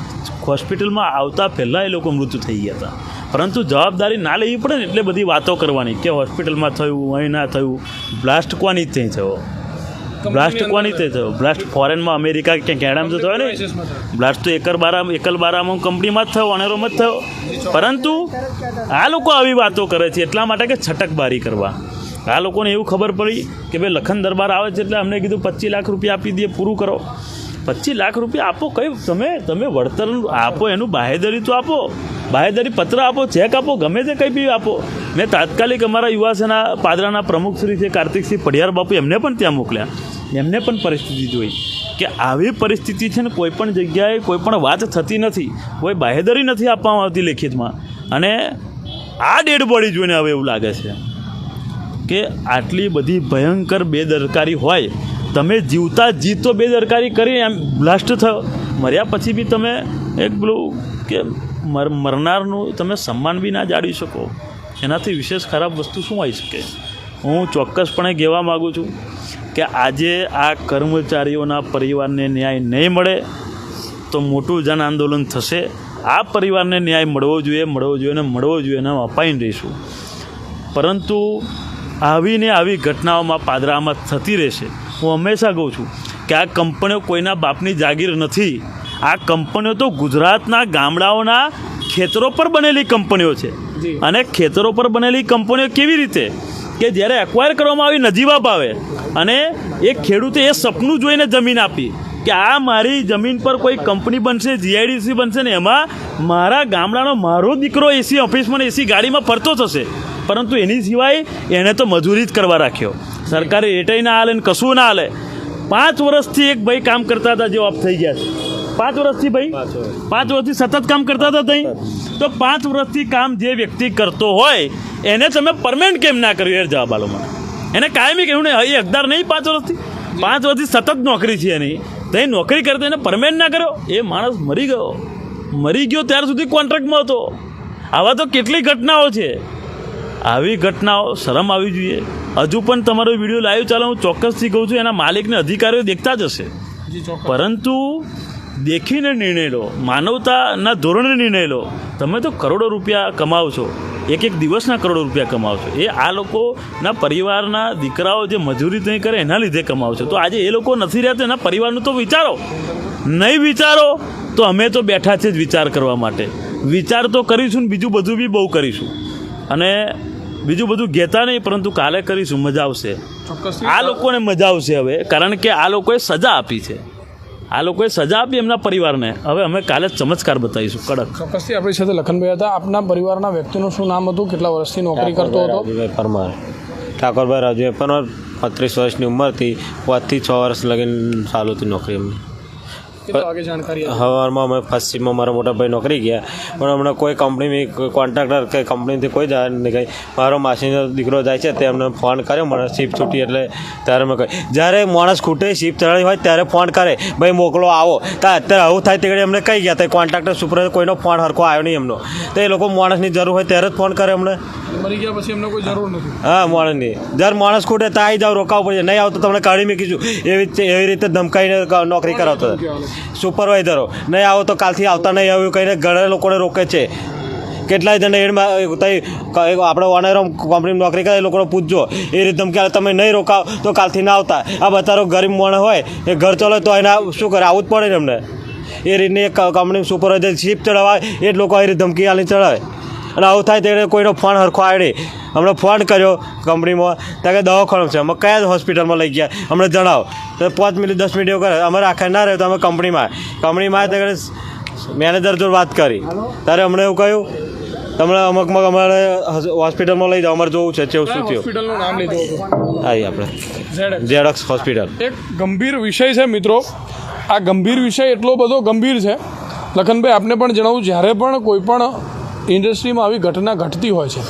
હોસ્પિટલમાં આવતા પહેલાં એ લોકો મૃત્યુ થઈ ગયા હતા. પરંતુ જવાબદારી ના લેવી પડે ને એટલે બધી વાતો કરવાની કે હોસ્પિટલમાં થયું, અહીં ના થયું. બ્લાસ્ટ કોની જ ત્યાં થયો? બ્લાસ્ટ કોની તે થયો? બ્લાસ્ટ ફોરેનમાં અમેરિકા કે કેનેડામાં તો થયો ને. બ્લાસ્ટ તો એકલ બારામાં કંપનીમાં જ થયો, અનેરોમાં જ થયો. પરંતુ આ લોકો આવી વાતો કરે છે એટલા માટે કે છટકબારી કરવા. આ લોકોને એવું ખબર પડી કે ભાઈ લખન દરબાર આવે છે એટલે અમને કીધું 25 લાખ રૂપિયા આપી દઈએ, પૂરું કરો. 25 લાખ રૂપિયા આપો, કઈ તમે વળતર આપો, એનું બાહેધરી તો આપો, બાહેધરી પત્ર આપો, ચેક આપો, ગમે તે કંઈ બી આપો. મેં તાત્કાલિક અમારા યુવા સેના પાદરાના પ્રમુખ શ્રી છે કાર્તિકસિંહ પઢિયાર બાપુ, એમને પણ ત્યાં મોકલ્યા. એમને પણ પરિસ્થિતિ જોઈ કે આવી પરિસ્થિતિ છે ને કોઈ પણ જગ્યાએ કોઈ પણ વાત થતી નથી, કોઈ બાહેધરી નથી આપવામાં આવતી લેખિતમાં. અને આ ડેડ બોડી જોઈને હવે એવું લાગે છે કે આટલી બધી ભયંકર બેદરકારી હોય. તમે જીવતા જીતો બેદરકારી કરી, એમ બ્લાસ્ટ થયો, મર્યા પછી બી તમે એક પેલું કે મરનારનું તમે સન્માન બી ના જાળવી શકો. એનાથી વિશેષ ખરાબ વસ્તુ શું હોઈ શકે? હું ચોક્કસપણે કહેવા માગું છું કે આજે આ કર્મચારીઓના પરિવારને ન્યાય નહીં મળે તો મોટું જન આંદોલન થશે. આ પરિવારને ન્યાય મળવો જોઈએ અને અપાઈને રહીશું. પરંતુ આવીને આવી ઘટનાઓમાં પાદરામાં થતી રહેશે. હું હંમેશા કહું છું કે આ કંપનીઓ કોઈના બાપની જાગીર નથી. આ કંપનીઓ તો ગુજરાતના ગામડાઓના ખેતરો પર બનેલી કંપનીઓ છે. અને ખેતરો પર બનેલી કંપનીઓ કેવી રીતે કે જ્યારે એક્વાયર કરવામાં આવી નજીવા ભાવે અને એક ખેડૂતે એ સપનું જોઈને જમીન આપી કે આ મારી જમીન પર કોઈ કંપની બનશે, જીઆઈડીસી બનશે ને એમાં મારા ગામડાનો મારો દીકરો એસી ઓફિસમાં એસી ગાડીમાં ફરતો થશે. પરંતુ એની સિવાય એણે તો મજૂરી જ કરવા રાખ્યો. સરકારે એટાઈ ના હાલે ને કશું ના હાલે. 5 વર્ષથી એક ભાઈ કામ કરતા હતા જે ઓફ થઈ ગયા છે. 5 વર્ષથી ભાઈ 5 વર્ષથી સતત કામ કરતા હતા ત્યાં. તો 5 વર્ષથી કામ જે વ્યક્તિ કરતો હોય એને તમે પરમેનન્ટ કેમ ના કર્યું? એ જવાબ આલો મને. એને કાયમી કહ્યું ને, એ હકદાર નહીં 5 વર્ષથી? 5 વર્ષથી સતત નોકરી છે એની, ત્યાં નોકરી કરતા એને પરમેનન્ટ ના કર્યો? એ માણસ મરી ગયો ત્યાર સુધી કોન્ટ્રાક્ટમાં હતો. આવા તો કેટલી ઘટનાઓ છે. આવી ઘટનાઓ શરમ આવી જોઈએ. હજુ પણ તમારો વિડીયો લાઈવ ચાલે, હું ચોક્કસથી કહું છું એના માલિકને અધિકારીઓ દેખતા જ હશે. પરંતુ દેખીને નિર્ણય લો, માનવતાના ધોરણે નિર્ણય લો. તમે તો કરોડો રૂપિયા કમાવો છો, એક દિવસના કરોડો રૂપિયા કમાવો છો. એ આ લોકોના પરિવારના દીકરાઓ જે મજૂરી નહીં કરે એના લીધે કમાવો છો. તો આજે એ લોકો નથી રહેતા, એના પરિવારનું તો વિચારો. નહીં વિચારો તો અમે તો બેઠા છે જ વિચાર કરવા માટે. વિચાર તો કરીશું ને બીજું બધું બી બહુ કરીશું. અને બીજું બધું કહેતા નહીં, પરંતુ કાલે કરીશું, મજા આવશે. આ લોકોને મજા આવશે હવે, કારણ કે આ લોકોએ સજા આપી છે. આ લોકોએ સજા આપી એમના પરિવારને. હવે અમે કાલે ચમત્કાર બતાવીશું કડક. ચોક્કસથી આપણી સાથે લખનભાઈ હતા. આપના પરિવારના વ્યક્તિનું શું નામ હતું? કેટલા વર્ષથી નોકરી કરતો હતો? પરમાર. ઠાકોરભાઈ રાજુભાઈ પરમાર. 35 વર્ષની ઉંમરથી 5 થી 6 વર્ષ લગીને ચાલુ હતી નોકરી એમની. હવારમાં અમે ફર્સ્ટ શિફ્ટમાં મારા મોટા ભાઈ નોકરી ગયા, પણ હમણાં કોઈ કંપની કોન્ટ્રાક્ટર કે કંપનીથી કોઈ જાય નહીં. કંઈ મારો માસીનો દીકરો જાય છે તે અમને ફોન કર્યો, મને શિફ્ટ છૂટી એટલે ત્યારે મેં કહી, જ્યારે માણસ ખૂટે શિફ્ટ ચડાવી હોય ત્યારે ફોન કરે, ભાઈ મોકલો આવો. તો અત્યારે આવું થાય તે એમને કહી ગયા. તો કોન્ટ્રાક્ટર સુપરવાઇઝર કોઈનો ફોન હરખો આવ્યો નહીં એમનો. તો એ લોકો માણસની જરૂર હોય ત્યારે જ ફોન કરે અમને. મરી ગયા પછી એમને કોઈ જરૂર નથી. હા, માણસની જ્યારે માણસ ખૂટે તો આવી જાવ, રોકાવું પડશે, નહીં આવતો તમને કાઢી મૂકીશું. એવી રીતે ધમકાઈને નોકરી કરાવતો. સુપરવાઇઝરો નહીં આવો તો કાલથી આવતા નહીં આવ્યું કહીને ઘણા લોકોને રોકે છે. કેટલાય જણે એડમાં આપણે ઓનર કંપનીમાં નોકરી કરે એ લોકોને પૂછજો એ રીતે ધમકી તમે નહીં રોકાવ તો કાલથી ના આવતા. આ બતારો ગરીબ માણસ હોય એ ઘર ચલાવે તો એના શું કરે, આવું જ પડે ને એમને. એ રીતની એક કંપની સુપરવાઇઝર શિફ્ટ ચડાવે એ જ લોકો એ રીતે ધમકી આલી ચડાવે. અને આવું થાય ત્યારે કોઈનો ફોન હરખો આવે. હમણાં ફોન કર્યો કંપનીમાં ત્યાં કે દવાખાનું છે, અમે કયા હોસ્પિટલમાં લઈ ગયા અમને જણાવો. તો 5 મિનિટ 10 મિનિટ એવું કરે. અમારે આખા ના રહે તો અમે કંપનીમાં ત્યારે મેનેજર જોડે વાત કરી ત્યારે અમને એવું કહ્યું તમને અમુકમાં અમારે હોસ્પિટલમાં લઈ જાઓ, અમારે જોવું છે શું થયું. હોસ્પિટલનું નામ લીધું હતું આવી આપણે ઝેડક્સ હોસ્પિટલ. એક ગંભીર વિષય છે મિત્રો. આ ગંભીર વિષય એટલો બધો ગંભીર છે લખનભાઈ, આપને પણ જણાવું, જ્યારે પણ કોઈ પણ ઇન્ડસ્ટ્રીમાં આવી ઘટના ઘટતી હોય છે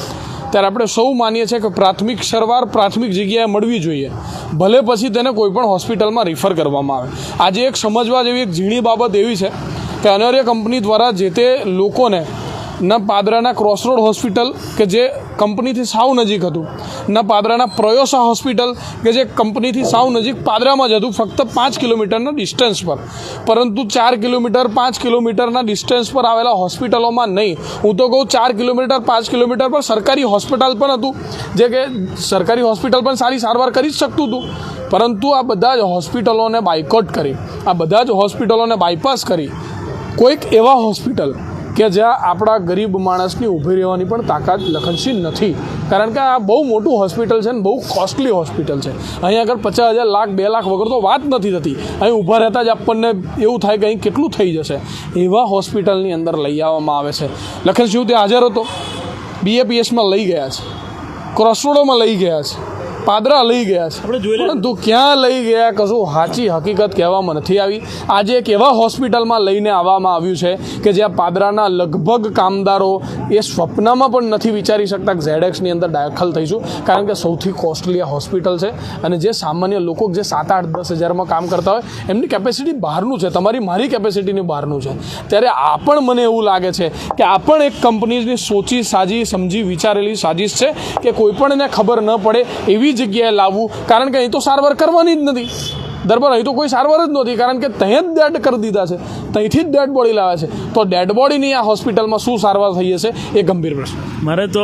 ત્યારે આપણે સૌ માનીએ છીએ કે પ્રાથમિક સારવાર પ્રાથમિક જગ્યાએ મળવી જોઈએ, ભલે પછી તેને કોઈ પણ હોસ્પિટલમાં રિફર કરવામાં આવે. આજે એક સમજવા જેવી એક ઝીણી બાબત એવી છે કે અનર્ય કંપની દ્વારા જે તે લોકોને ન પાદરાના ક્રોસરોડ હોસ્પિટલ કે જે કંપનીથી સાવ નજીક હતું, ન પાદરાના પ્રયોસા હોસ્પિટલ કે જે કંપનીથી સાવ નજીક પાદરામાં જ હતું, ફક્ત 5 કિલોમીટરના ડિસ્ટન્સ પર, પરંતુ 4 કિલોમીટર 5 કિલોમીટરના ડિસ્ટન્સ પર આવેલા હોસ્પિટલોમાં નહીં, હું તો કહું 4 કિલોમીટર 5 કિલોમીટર પર સરકારી હોસ્પિટલ પણ હતું, જે કે સરકારી હોસ્પિટલ પણ સારી સારવાર કરી જ શકતું હતું. પરંતુ આ બધા જ હોસ્પિટલોને બાયકોટ કરી, આ બધા જ હોસ્પિટલોને બાયપાસ કરી કોઈક એવા હોસ્પિટલ કે જ્યાં આપણા ગરીબ માણસની ઊભી રહેવાની પણ તાકાત લખનસિંહ નથી. કારણ કે આ બહુ મોટું હોસ્પિટલ છે ને બહુ કોસ્ટલી હોસ્પિટલ છે. અહીં આગળ 50,000 લાખ 2 લાખ વગર તો વાત નથી થતી. અહીં ઊભા રહેતા જ આપણને એવું થાય કે અહીં કેટલું થઈ જશે. એવા હોસ્પિટલની અંદર લઈ આવવામાં આવે છે. લખનસિંહ ત્યાં હાજર હતો, BAPSમાં લઈ ગયા છે, ક્રોસરોડોમાં લઈ ગયા છે, પાદરા લઈ ગયા છે, પરંતુ ક્યાં લઈ ગયા કશું સાચી હકીકત કહેવામાં નથી આવી. આજે એક એવા હોસ્પિટલમાં લઈને આવવામાં આવ્યું છે કે જ્યાં પાદરાના લગભગ કામદારો એ સ્વપ્નમાં પણ નથી વિચારી શકતા કે ઝેડએક્સની અંદર દાખલ થઈશું, કારણ કે સૌથી કોસ્ટલી આ હોસ્પિટલ છે. અને જે સામાન્ય લોકો જે 7-8-10 હજારમાં કામ કરતા હોય એમની કેપેસિટી બહારનું છે, તમારી મારી કેપેસિટીની બહારનું છે. ત્યારે આ પણ મને એવું લાગે છે કે આ પણ એક કંપનીની સોચી સાજી સમજી વિચારેલી સાજિશ છે કે કોઈપણને ખબર ન પડે એવી જગ્યાએ લાવવું, કારણ કે અહીં તો સારવાર કરવાની જ નથી. દરબાર અહીં તો કોઈ સારવાર જ નહોતી, કારણ કે ત્યાં જ ડેડ કરી દીધા છે, ત્યાંથી જ ડેડ બોડી લાવે છે. તો ડેડ બોડીની આ હોસ્પિટલમાં શું સારવાર થઈ હશે એ ગંભીર પ્રશ્ન. મારે તો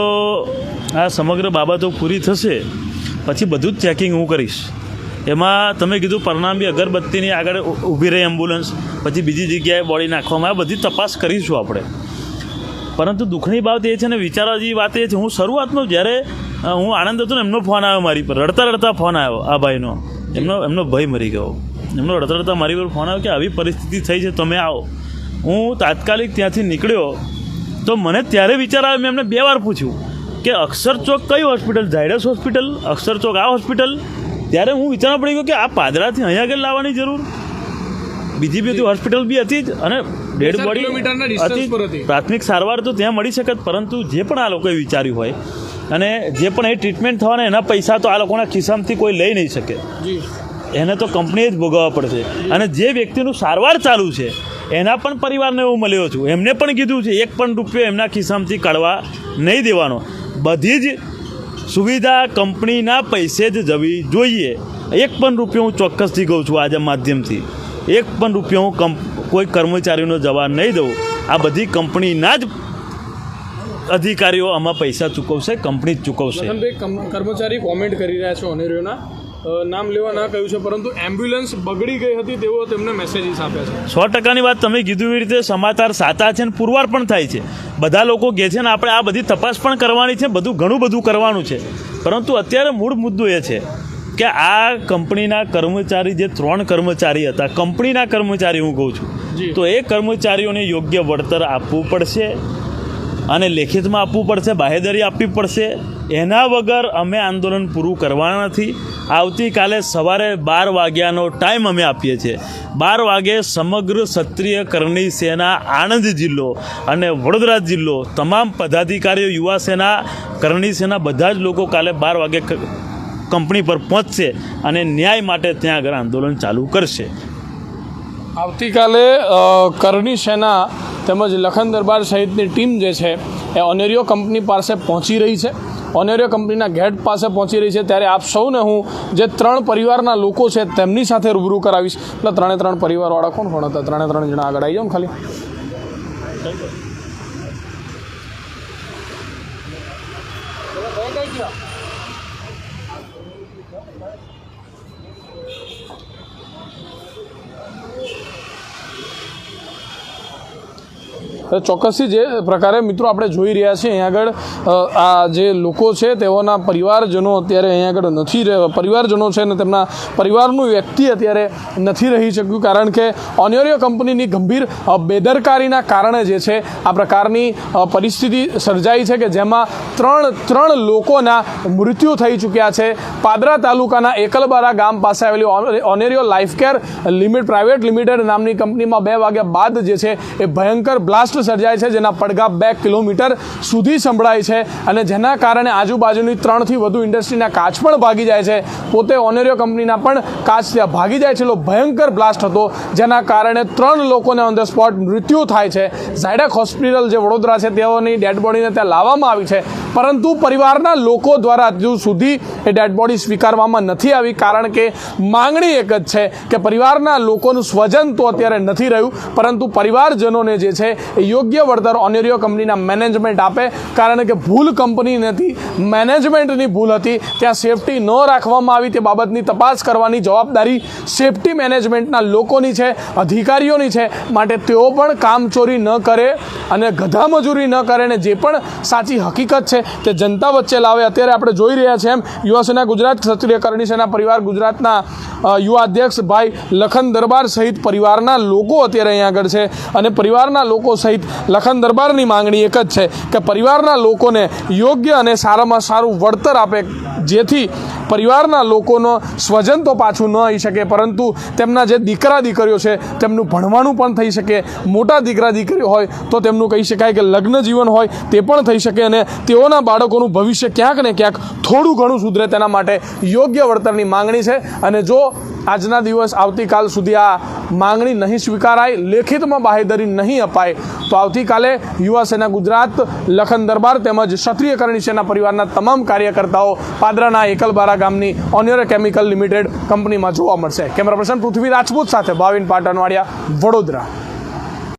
આ સમગ્ર બાબતો પૂરી થશે પછી બધું જ ચેકિંગ હું કરીશ. એમાં તમે કીધું પરનામી અગરબત્તીની આગળ ઊભી રહી એમ્બ્યુલન્સ, પછી બીજી જગ્યાએ બોડી નાખવામાં આવે, બધી તપાસ કરીશું આપણે. પરંતુ દુઃખની બાબત એ છે ને વિચારવા જેવી વાત એ છે, હું શરૂઆતમાં જ્યારે હું આણંદ હતો ને એમનો ફોન આવ્યો મારી પર, રડતા રડતા ફોન આવ્યો આ ભાઈનો, એમનો ભાઈ મરી ગયો, એમનો રડતા રડતા મારી પર ફોન આવ્યો કે આવી પરિસ્થિતિ થઈ છે તમે આવો. હું તાત્કાલિક ત્યાંથી નીકળ્યો તો મને ત્યારે વિચાર આવ્યો, મેં એમને 2 વાર પૂછ્યું કે અક્ષર ચોક કઈ હોસ્પિટલ, ઝાયડસ હોસ્પિટલ, અક્ષર ચોક આ હોસ્પિટલ. ત્યારે હું વિચારવા પડી ગયો કે આ પાદરાથી અહીંયા આગળ લાવવાની જરૂર, બીજી બધી હોસ્પિટલ બી હતી જ અને ડેડ બોડી હતી, પ્રાથમિક સારવાર તો ત્યાં મળી શકે. પરંતુ જે પણ આ લોકોએ વિચાર્યું હોય અને જે પણ એ ટ્રીટમેન્ટ થવાના એના પૈસા તો આ લોકોના ખિસ્સામાંથી કોઈ લઈ નહીં શકે, એને તો કંપનીએ જ ભોગવવા પડશે. અને જે વ્યક્તિનું સારવાર ચાલુ છે એના પણ પરિવારને હું મળ્યો છું, એમને પણ કીધું છે 1 પણ રૂપિયો એમના ખિસ્સામાંથી કાઢવા નહીં દેવાનો. બધી જ સુવિધા કંપનીના પૈસે જ જવી જોઈએ. 1 પણ રૂપિયો હું ચોક્કસથી કહું છું આજે માધ્યમથી, 1 પણ રૂપિયો હું કોઈ કર્મચારીનો જવા નહીં દઉં. આ બધી કંપનીના જ અધિકારીઓ આમાં પૈસા ચૂકવશે, કંપની જ ચૂકવશે. કર્મચારી કોમેન્ટ કરી રહ્યા છે ઓનેરીઓના, નામ લેવા ના કહ્યું છે, પરંતુ એમ્બ્યુલન્સ બગડી ગઈ હતી તેવો તેમને મેસેજીસ આપ્યા છે. 100%ની વાત તમે કીધું એવી રીતે સમાચાર સાચા છે અને પુરવાર પણ થાય છે. બધા લોકો કહે છે ને આપણે આ બધી તપાસ પણ કરવાની છે, ઘણું બધું કરવાનું છે. પરંતુ અત્યારે મૂળ મુદ્દો એ છે કે આ કંપનીના કર્મચારી જે 3 કર્મચારી હતા, કંપનીના કર્મચારી હું કહું છું, તો એ કર્મચારીઓને યોગ્ય વળતર આપવું પડશે અને લેખિતમાં આપવું પડશે, બાહેધરી આપવી પડશે. એના વગર અમે આંદોલન પૂરું કરવાના નથી. આવતીકાલે સવારે 12 વાગ્યાનો ટાઈમ અમે આપીએ છીએ. 12 વાગે સમગ્ર ક્ષત્રિય કરણી સેના આણંદ જિલ્લો અને વડોદરા જિલ્લો, તમામ પદાધિકારીઓ, યુવા સેના, કરણી સેના, બધા જ લોકો કાલે 12 વાગે કંપની પર પહોંચશે અને ન્યાય માટે ત્યાં આગળ આંદોલન ચાલુ કરશે. આવતીકાલે કરણી સેના તેમજ લખન દરબાર સહિતની ટીમ જે છે એ ઓનેરિયો કંપની પાસે પહોંચી રહી છે ઓનેરિયો કંપનીના ગેટ પાસે પહોંચી રહી છે, ત્યારે આપ સૌને હું જે 3 પરિવારના લોકો છે તેમની સાથે રૂબરૂ કરાવીશ. એટલે 3 પરિવારવાળા કોણ હતા? 3 જણા આગળ આવી જાઓ ને ખાલી. ચોક્કસથી જે પ્રકારે મિત્રો આપણે જોઈ રહ્યા છીએ અહીંયા આગળ આ જે લોકો છે તેઓના પરિવારજનો અત્યારે અહીંયા આગળ નથી પરિવારજનો છે ને તેમના પરિવારનું વ્યક્તિ અત્યારે નથી રહી શક્યું, કારણ કે ઓનેરિયો કંપનીની ગંભીર બેદરકારીના કારણે જે છે આ પ્રકારની પરિસ્થિતિ સર્જાઈ છે કે જેમાં ત્રણ લોકોના મૃત્યુ થઈ ચૂક્યા છે. પાદરા તાલુકાના એકલબારા ગામ પાસે આવેલી ઓનેરિયો લાઈફ કેર પ્રાઇવેટ લિમિટેડ નામની કંપનીમાં 2 વાગ્યા બાદ જે છે એ ભયંકર બ્લાસ્ટ સર્જાય છે, જેના પડઘા 2 કિલોમીટર સુધી સંભળાય છે અને જેના કારણે આજુબાજુની 3 થી વધુ ઇન્ડસ્ટ્રીના કાચ પણ ભાગી જાય છે. પોતે ઓનેરિયો કંપનીના પણ કાચ ત્યાં ભાગી જાય છે. ભયંકર બ્લાસ્ટ હતો, જેના કારણે 3 લોકોને ઓન ધ સ્પોટ મૃત્યુ થાય છે. ઝાયડક હોસ્પિટલ જે વડોદરા છે તેઓની ડેડ બોડીને ત્યાં લાવવામાં આવી છે, પરંતુ પરિવારના લોકો દ્વારા હજુ સુધી એ ડેડ બોડી સ્વીકારવામાં નથી આવી, કારણ કે માંગણી એક જ છે કે પરિવારના લોકોનું સ્વજન તો અત્યારે નથી રહ્યું, પરંતુ પરિવારજનોને જે છે એ યોગ્ય વળતર ઓનેરિયો કંપનીના મેનેજમેન્ટ આપે, કારણ કે ભૂલ કંપની નથી, મેનેજમેન્ટની ભૂલ હતી. ત્યાં સેફટી ન રાખવામાં આવી તે બાબતની તપાસ કરવાની જવાબદારી સેફટી મેનેજમેન્ટના લોકોની છે, અધિકારીઓની છે. માટે તેઓ પણ કામચોરી ન કરે અને ગધા મજૂરી ન કરે અને જે પણ સાચી હકીકત છે તે જનતા વચ્ચે લાવે. અત્યારે આપણે જોઈ રહ્યા છીએ એમ યુવા સેના ગુજરાત ક્ષત્રિય કરણી સેના પરિવાર ગુજરાતના યુવા અધ્યક્ષ ભાઈ લખન દરબાર સહિત પરિવારના લોકો અત્યારે અહીંયા આગળ છે અને પરિવારના લોકો સહિત લખન દરબારની માંગણી એક જ છે કે પરિવારના લોકોને યોગ્ય અને સારામાં સારું વળતર આપે, જેથી પરિવારના લોકોનો સ્વજન તો પાછું ન આવી શકે, પરંતુ તેમના જે દીકરા દીકરીઓ છે તેમનું ભણવાનું પણ થઈ શકે. મોટા દીકરા દીકરીઓ હોય તો તેમનું કહી શકાય કે લગ્ન જીવન હોય તે પણ થઈ શકે અને તેઓના બાળકોનું ભવિષ્ય ક્યાંક ને ક્યાંક થોડું ઘણું સુધરે, તેના માટે યોગ્ય વળતરની માંગણી છે. અને જો આજના દિવસ આવતીકાલ સુધી આ માંગણી નહીં સ્વીકારાય, લેખિતમાં બાહેધરી નહીં અપાય, તો આવતીકાલે યુવા સેના ગુજરાત લખન દરબાર તેમજ ક્ષત્રિય કરણી સેના પરિવારના તમામ કાર્યકર્તાઓ પાદરાના એકલબારા ગામની ઓનેરિયો કેમિકલ લિમિટેડ કંપનીમાં જોવા મળશે. કેમેરા પર્સન પૃથ્વી રાજપૂત સાથે ભાવિન પાટણવાડિયા, વડોદરા.